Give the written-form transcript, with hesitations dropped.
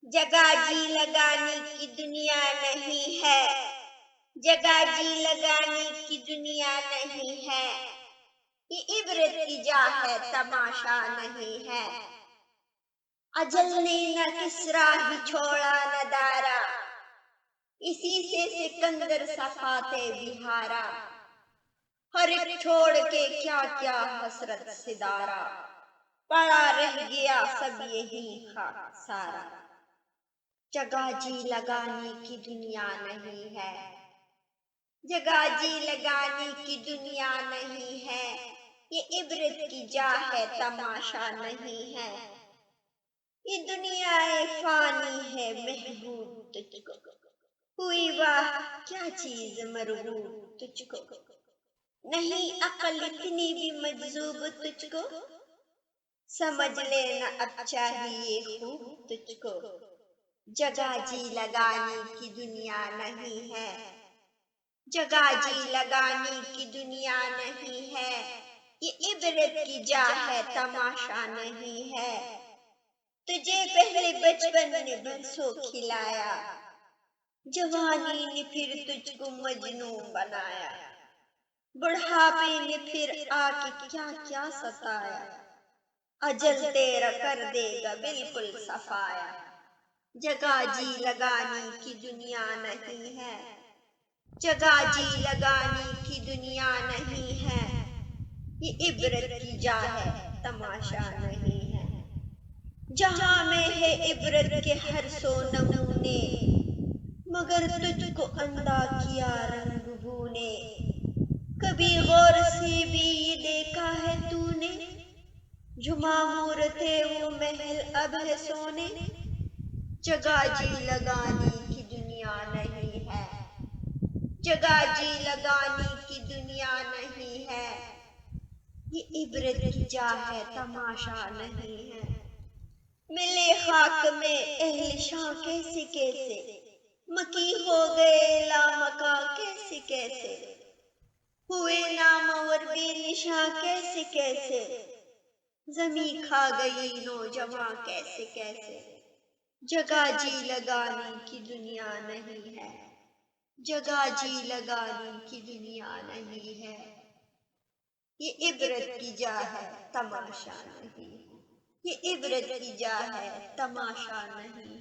جگہ جی لگانے کی دنیا نہیں ہے، جگہ جی لگانے کی دنیا نہیں ہے، یہ عبرت کی جا ہے تماشا نہیں ہے۔ اجل نے نہ کسرا ہی چھوڑا نہ دارا، اسی سے سکندر صفاتے بہارا، ہر ایک چھوڑ کے کیا کیا حسرت سدارا، پڑا رہ گیا سب یہی خاک سارا۔ جگہ جی لگانے کی دنیا نہیں ہے، جگہ جی لگانے کی دنیا نہیں ہے، یہ عبرت کی جا ہے تماشا نہیں ہے۔ یہ دنیا فانی ہے محبوب تجھ کو، ہوئی واہ کیا چیز مرغوب تجھ کو، نہیں عقل اتنی بھی مجذوب تجھ کو، سمجھ لینا اب چاہیے خوب تجھ کو۔ جگہ جی لگانے کی دنیا نہیں ہے، جگہ جی لگانے کی دنیا نہیں ہے، یہ عبرت کی جا ہے تماشا نہیں ہے۔ تجھے پہلے بچپن نے برسوں کھلایا، جوانی نے پھر تجھ کو مجنون بنایا، بڑھاپے نے پھر آ کے کیا کیا ستایا، اجل تیرا کر دے گا بالکل صفایا۔ جگہ جی لگانے کی دنیا نہیں ہے، جگہ جی لگانے کی دنیا نہیں ہے، یہ عبرت کی جا ہے تماشا نہیں ہے۔ جہاں میں ہے عبرت کے ہر سو نمونے، مگر تجھ کو اندھا کیا رنگ بو نے، کبھی غور سے بھی یہ دیکھا ہے تو نے، جو معمور تھے وہ محل اب ہے سونے۔ جگہ جی لگانے کی دنیا نہیں ہے، جگہ جی لگانے کی دنیا نہیں ہے، یہ عبرت کی جا ہے تماشا نہیں ہے۔ ملے خاک میں اہل شاں کیسے کیسے، مکی ہو گئے لامکاں کیسے کیسے، ہوئے نامور بے نشاں کیسے کیسے، زمیں کھا گئی نوجواں کیسے کیسے۔ جگہ جی لگانے کی دنیا نہیں ہے، جگہ جی لگانے کی دنیا نہیں ہے، یہ عبرت کی جا ہے تماشا نہیں ہے، یہ عبرت کی جا ہے تماشا نہیں ہے۔